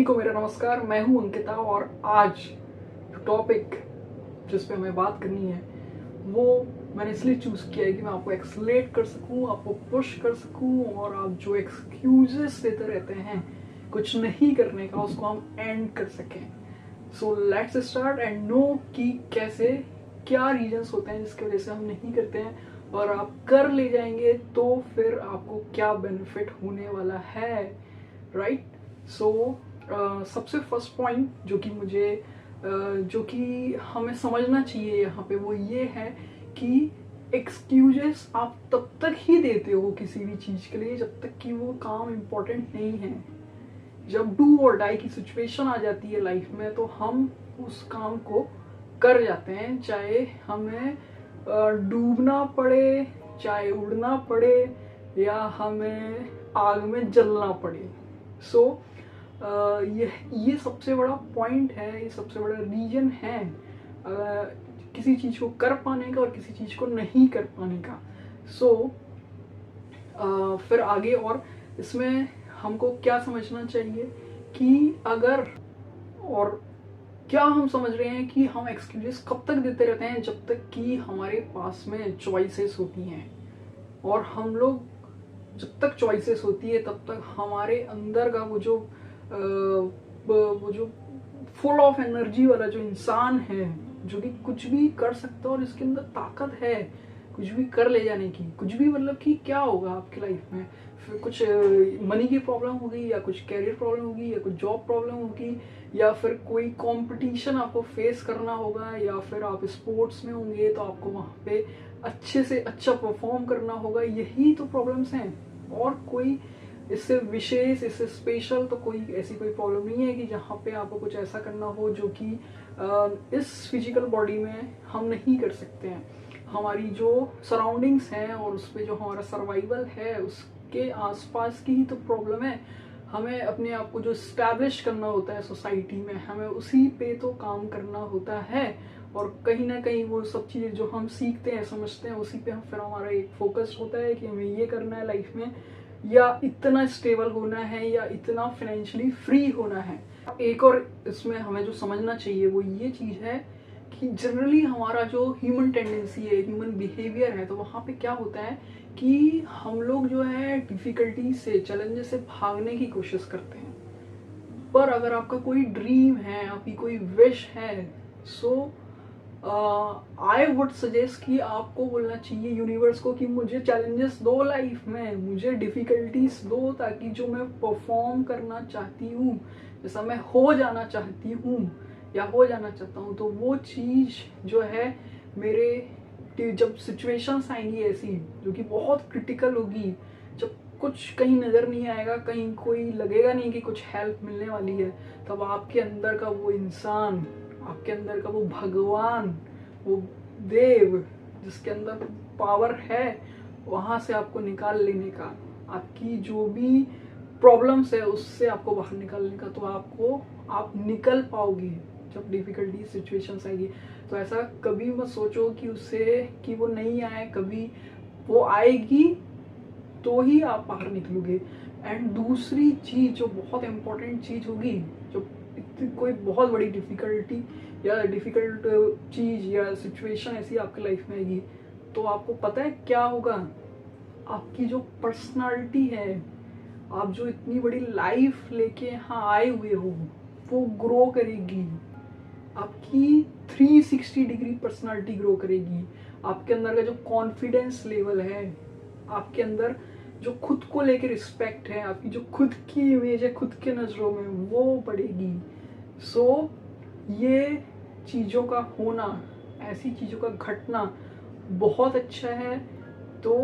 सभी को मेरा नमस्कार। मैं हूं अंकिता और आज टॉपिक जिस पे हमें बात करनी है वो मैंने इसलिए चूज किया है कि मैं आपको एक्सलेट कर सकूं, आपको पुश कर सकूं और आप जो एक्सक्यूजेस देते रहते हैं कुछ नहीं करने का उसको हम एंड कर सकें। So let's start and know कि कैसे क्या रीजंस होते हैं जिसकी वजह से हम नहीं करते हैं और आप कर ले जाएंगे तो फिर आपको क्या बेनिफिट होने वाला है, राइट। सो सबसे फर्स्ट पॉइंट जो कि हमें समझना चाहिए यहाँ पे वो ये है कि एक्सक्यूजेस आप तब तक ही देते हो किसी भी चीज़ के लिए जब तक कि वो काम इम्पोर्टेंट नहीं है। जब डू और डाई की सिचुएशन आ जाती है लाइफ में तो हम उस काम को कर जाते हैं, चाहे हमें डूबना पड़े, चाहे उड़ना पड़े या हमें आग में जलना पड़े। सो ये सबसे बड़ा पॉइंट है, ये सबसे बड़ा रीजन है किसी चीज़ को कर पाने का और किसी चीज़ को नहीं कर पाने का। फिर आगे और इसमें हमको क्या समझना चाहिए कि अगर और क्या हम समझ रहे हैं कि हम एक्सक्यूजेस कब तक देते रहते हैं जब तक कि हमारे पास में चॉइसेस होती हैं, और हम लोग जब तक चॉइसेस होती है तब तक हमारे अंदर का वो जो फुल ऑफ एनर्जी वाला जो इंसान है जो कि कुछ भी कर सकता है और इसके अंदर ताकत है कुछ भी कर ले जाने की, कुछ भी मतलब कि क्या होगा आपकी लाइफ में, फिर कुछ मनी की प्रॉब्लम होगी या कुछ कैरियर प्रॉब्लम होगी या कुछ जॉब प्रॉब्लम होगी या फिर कोई कंपटीशन आपको फेस करना होगा या फिर आप स्पोर्ट्स में होंगे तो आपको वहाँ पे अच्छे से अच्छा परफॉर्म करना होगा। यही तो प्रॉब्लम्स हैं और कोई इससे विशेष, इससे स्पेशल तो कोई ऐसी कोई प्रॉब्लम नहीं है कि जहाँ पे आपको कुछ ऐसा करना हो जो कि इस फिजिकल बॉडी में हम नहीं कर सकते हैं। हमारी जो सराउंडिंग्स हैं और उस पर जो हमारा सर्वाइवल है उसके आसपास की ही तो प्रॉब्लम है। हमें अपने आप को जो स्टैब्लिश करना होता है सोसाइटी में, हमें उसी पे तो काम करना होता है और कहीं ना कहीं वो सब चीज़ें जो हम सीखते हैं समझते हैं उसी पे हम फिर हमारा एक फोकस होता है कि हमें ये करना है लाइफ में, या इतना स्टेबल होना है या इतना फाइनेंशियली फ्री होना है। एक और इसमें हमें जो समझना चाहिए वो ये चीज़ है कि जनरली हमारा जो ह्यूमन टेंडेंसी है, ह्यूमन बिहेवियर है, तो वहाँ पे क्या होता है कि हम लोग जो है डिफिकल्टी से, चैलेंजेस से भागने की कोशिश करते हैं। पर अगर आपका कोई ड्रीम है, आपकी कोई विश है, सो आई वुड सजेस्ट कि आपको बोलना चाहिए यूनिवर्स को कि मुझे चैलेंजेस दो लाइफ में, मुझे डिफिकल्टीज दो ताकि जो मैं परफॉर्म करना चाहती हूँ, जैसा मैं हो जाना चाहती हूँ या हो जाना चाहता हूँ, तो वो चीज़ जो है मेरे जब सिचुएशंस आएंगी ऐसी जो कि बहुत क्रिटिकल होगी, जब कुछ कहीं नज़र नहीं आएगा, कहीं कोई लगेगा नहीं कि कुछ हेल्प मिलने वाली है, तब आपके अंदर का वो इंसान, आपके अंदर का वो भगवान, वो देव जिसके अंदर पावर है, वहाँ से आपको निकाल लेने का, आपकी जो भी प्रॉब्लम्स है उससे आपको बाहर निकालने का, तो आप निकल पाओगे जब डिफिकल्टी सिचुएशंस आएगी। तो ऐसा कभी मत सोचो कि वो नहीं आए, कभी वो आएगी तो ही आप बाहर निकलोगे। एंड दूसरी चीज़ जो बहुत इम्पोर्टेंट चीज़ होगी, जो कोई बहुत बड़ी डिफ़िकल्टी या डिफ़िकल्ट चीज़ या सिचुएशन ऐसी आपकी लाइफ में आएगी तो आपको पता है क्या होगा, आपकी जो पर्सनालिटी है, आप जो इतनी बड़ी लाइफ लेके यहाँ आए हुए हो वो ग्रो करेगी, आपकी 360 डिग्री पर्सनालिटी ग्रो करेगी। आपके अंदर का जो कॉन्फिडेंस लेवल है, आपके अंदर जो खुद को लेके रिस्पेक्ट है, आपकी जो खुद की इमेज है खुद के नज़रों में, वो बढ़ेगी। सो ये चीज़ों का होना, ऐसी चीज़ों का घटना बहुत अच्छा है। तो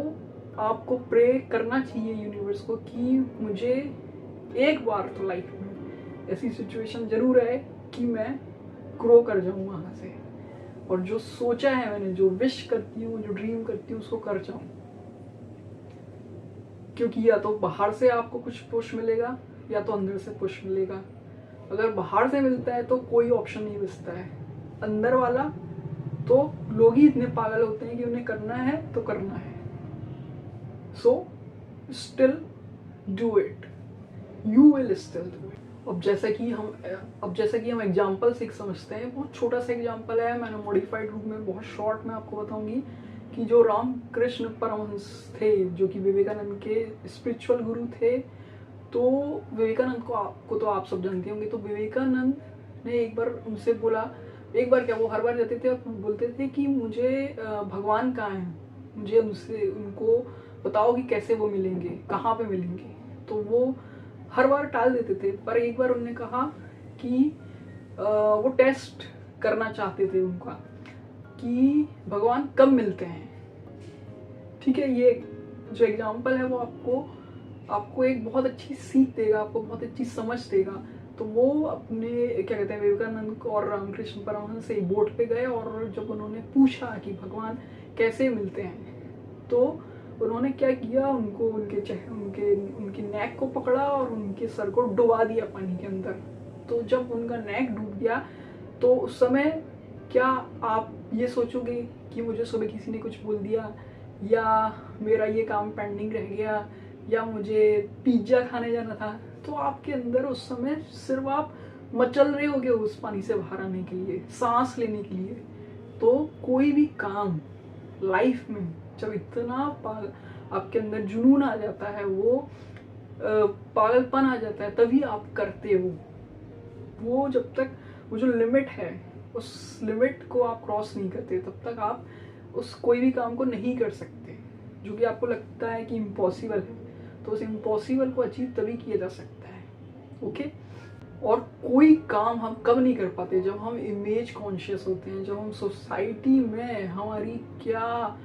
आपको प्रे करना चाहिए यूनिवर्स को कि मुझे एक बार तो लाइफ में ऐसी सिचुएशन जरूर है कि मैं ग्रो कर जाऊँ वहाँ से, और जो सोचा है मैंने, जो विश करती हूँ, जो ड्रीम करती हूँ, उसको कर जाऊँ। क्योंकि या तो बाहर से आपको कुछ पुश मिलेगा या तो अंदर से पुश मिलेगा। अगर बाहर से मिलता है तो कोई ऑप्शन नहीं बचता है, अंदर वाला तो लोग ही इतने पागल होते हैं कि उन्हें करना है तो करना है। So still do it, you will still do it. अब जैसा कि हम एग्जाम्पल से एक समझते हैं, बहुत छोटा सा एग्जाम्पल है, मैंने मॉडिफाइड रूप में बहुत शॉर्ट में आपको बताऊंगी कि जो रामकृष्ण परमहंस थे, जो कि विवेकानंद के स्पिरिचुअल गुरु थे, तो विवेकानंद को तो आप सब जानते होंगे। तो विवेकानंद ने एक बार उनसे बोला, एक बार क्या, वो हर बार जाते थे और बोलते थे कि मुझे भगवान कहाँ हैं, मुझे उनको बताओ कि कैसे वो मिलेंगे, कहाँ पे मिलेंगे। तो वो हर बार टाल देते थे, पर एक बार उन्होंने कहा कि वो टेस्ट करना चाहते थे उनका कि भगवान कब मिलते हैं। ठीक है, ये जो एग्जाम्पल है वो आपको एक बहुत अच्छी सीख देगा, आपको बहुत अच्छी समझ देगा। तो वो अपने क्या कहते हैं, विवेकानंद और रामकृष्ण परमहंस से बोट पे गए और जब उन्होंने पूछा कि भगवान कैसे मिलते हैं, तो उन्होंने क्या किया, उनको उनके नेक को पकड़ा और उनके सर को डुबा दिया पानी के अंदर। तो जब उनका नेक डूब गया तो उस समय क्या आप ये सोचोगे कि मुझे सुबह किसी ने कुछ बोल दिया, या मेरा ये काम पेंडिंग रह गया, या मुझे पिज्जा खाने जाना था। तो आपके अंदर उस समय सिर्फ आप मचल रहे होगे उस पानी से बाहर आने के लिए, सांस लेने के लिए। तो कोई भी काम लाइफ में जब इतना आपके अंदर जुनून आ जाता है, वो पागलपन आ जाता है, तभी आप करते हो। वो जब तक वो जो लिमिट है, उस लिमिट को आप क्रॉस नहीं करते, तब तक आप उस कोई भी काम को नहीं कर सकते जो कि आपको लगता है कि इम्पॉसिबल है। तो उस इम्पॉसिबल को अचीव तभी किया जा सकता है। ओके। और कोई काम हम कब नहीं कर पाते, जब हम इमेज कॉन्शियस होते हैं, जब हम सोसाइटी में हमारी क्या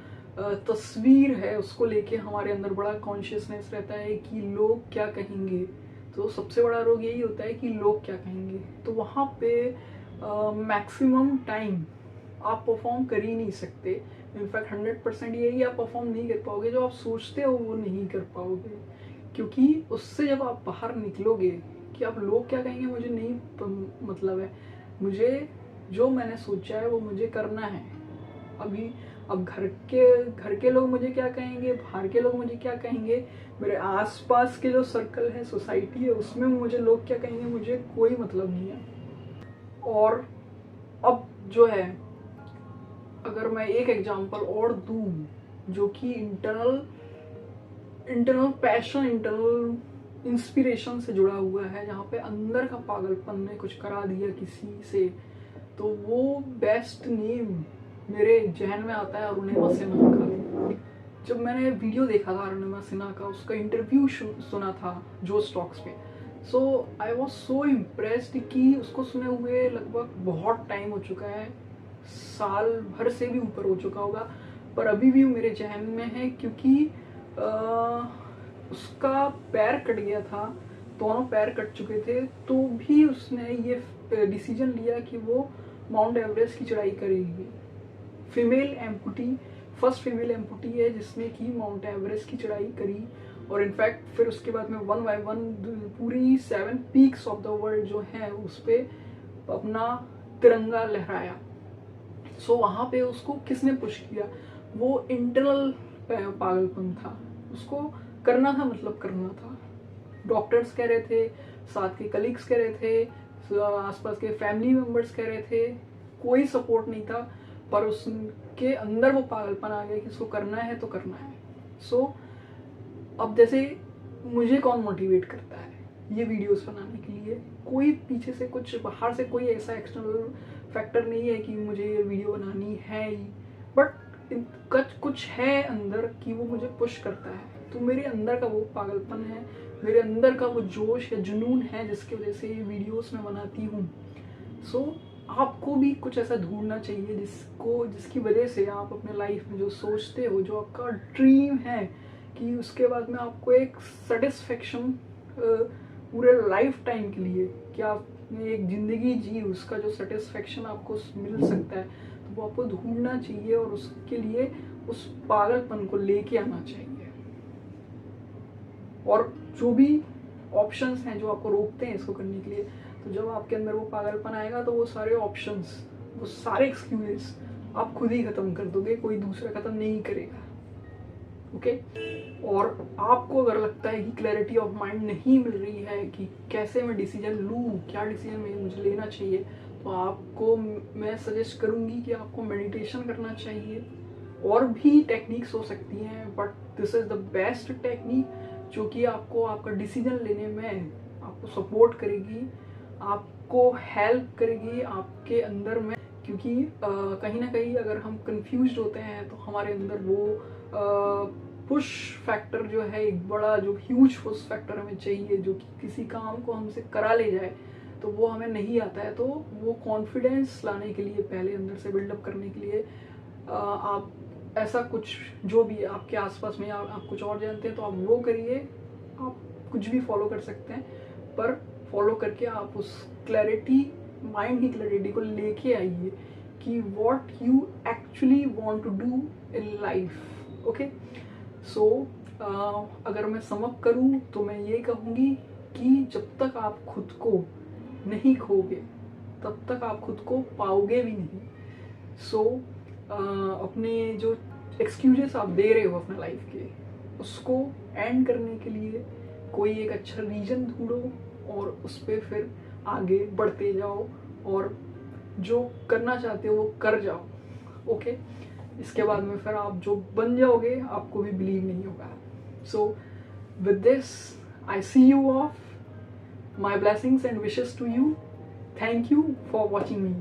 तस्वीर है उसको लेके हमारे अंदर बड़ा कॉन्शियसनेस रहता है कि लोग क्या कहेंगे। तो सबसे बड़ा रोग यही होता है कि लोग क्या कहेंगे। तो वहाँ पे मैक्सिमम टाइम आप परफॉर्म कर ही नहीं सकते। इनफैक्ट 100% यही आप परफॉर्म नहीं कर पाओगे, जो आप सोचते हो वो नहीं कर पाओगे, क्योंकि उससे जब आप बाहर निकलोगे कि अब लोग क्या कहेंगे मुझे नहीं मतलब है, मुझे जो मैंने सोचा है वो मुझे करना है। अब घर के लोग मुझे क्या कहेंगे, बाहर के लोग मुझे क्या कहेंगे, मेरे आसपास के जो सर्कल है, सोसाइटी है, उसमें मुझे लोग क्या कहेंगे, मुझे कोई मतलब नहीं है। और अब जो है, अगर मैं एक एग्जांपल और दूं जो कि इंटरनल पैशन, इंटरनल इंस्पिरेशन से जुड़ा हुआ है, जहाँ पे अंदर का पागलपन ने कुछ करा दिया किसी से, तो वो बेस्ट नेम मेरे जहन में आता है अरुणिमा सिन्हा का। जब मैंने वीडियो देखा था अरुणिमा सिन्हा का, उसका इंटरव्यू सुना था जो स्टॉक्स पे, सो आई वॉज सो इम्प्रेस्ड कि उसको सुने हुए लगभग बहुत टाइम हो चुका है, साल भर से भी ऊपर हो चुका होगा, पर अभी भी मेरे जहन में है, क्योंकि उसका पैर कट गया था, दोनों पैर कट चुके थे, तो भी उसने ये डिसीजन लिया कि वो माउंट एवरेस्ट की चढ़ाई करेगी। फर्स्ट फीमेल एम्पुटी है जिसने की माउंट एवरेस्ट की चढ़ाई करी। और इनफैक्ट फिर उसके बाद में 1 by 1 पूरी 7 पीक्स ऑफ द वर्ल्ड जो है उस पर अपना तिरंगा लहराया। सो वहाँ पे उसको किसने पुश किया, वो इंटरनल पागलपन था, उसको करना था, मतलब करना था। डॉक्टर्स कह रहे थे, साथ के कलीग्स कह रहे थे, आसपास के फैमिली मेंबर्स कह रहे थे, कोई सपोर्ट नहीं था, पर उसके अंदर वो पागलपन आ गया कि इसको करना है तो करना है। सो अब जैसे मुझे कौन मोटिवेट करता है ये वीडियोस बनाने के लिए, कोई पीछे से कुछ बाहर से कोई ऐसा एक्सटर्नल फैक्टर नहीं है कि मुझे ये वीडियो बनानी है ही, बट कुछ है अंदर कि वो मुझे पुश करता है। तो मेरे अंदर का वो पागलपन है, मेरे अंदर का वो जोश या जुनून है जिसकी वजह से ये वीडियोस मैं बनाती हूँ। सो आपको भी कुछ ऐसा ढूंढना चाहिए जिसकी वजह से आप अपने लाइफ में जो सोचते हो, जो आपका ड्रीम है, कि उसके बाद में आपको एक सेटिस्फेक्शन पूरे लाइफ टाइम के लिए, कि आपने एक ज़िंदगी जी, उसका जो सेटिस्फेक्शन आपको मिल सकता है, तो वो आपको ढूंढना चाहिए और उसके लिए उस पागलपन को लेके आना चाहिए। और जो भी ऑप्शंस हैं जो आपको रोकते हैं इसको करने के लिए, तो जब आपके अंदर वो पागलपन आएगा तो वो सारे ऑप्शंस, वो सारे एक्सक्यूजेस आप खुद ही खत्म कर दोगे, कोई दूसरा खत्म नहीं करेगा। ओके। और आपको अगर लगता है कि क्लैरिटी ऑफ माइंड नहीं मिल रही है कि कैसे मैं डिसीजन लूँ, क्या डिसीजन मुझे लेना चाहिए, तो आपको मैं सजेस्ट करूँगी कि आपको मेडिटेशन करना चाहिए। और भी टेक्निक्स हो सकती हैं, but this is the best technique जो कि आपको आपका डिसीजन लेने में आपको सपोर्ट करेगी, आपको हेल्प करेगी आपके अंदर में। क्योंकि कहीं ना कहीं अगर हम कंफ्यूज होते हैं तो हमारे अंदर वो पुश फैक्टर जो है, एक बड़ा जो ह्यूज पुश फैक्टर हमें चाहिए जो कि किसी काम को हमसे करा ले जाए, तो वो हमें नहीं आता है। तो वो कॉन्फिडेंस लाने के लिए, पहले अंदर से बिल्डअप करने के लिए आप ऐसा कुछ जो भी आपके आसपास में आप कुछ और जानते हैं तो आप वो करिए। आप कुछ भी फॉलो कर सकते हैं, पर फॉलो करके आप उस क्लैरिटी, माइंड की क्लैरिटी को लेके आइए कि what you actually want to do in life. Okay, so अगर मैं सम अप करूँ तो मैं ये कहूँगी कि जब तक आप खुद को नहीं खोगे तब तक आप खुद को पाओगे भी नहीं। सो अपने जो एक्सक्यूजेस आप दे रहे हो अपने लाइफ के, उसको एंड करने के लिए कोई एक अच्छा रीजन ढूंढो और उस पर फिर आगे बढ़ते जाओ और जो करना चाहते हो वो कर जाओ। ओके, इसके बाद में फिर आप जो बन जाओगे आपको भी बिलीव नहीं होगा। So with this I see you off, my blessings and wishes to you. Thank you for watching me.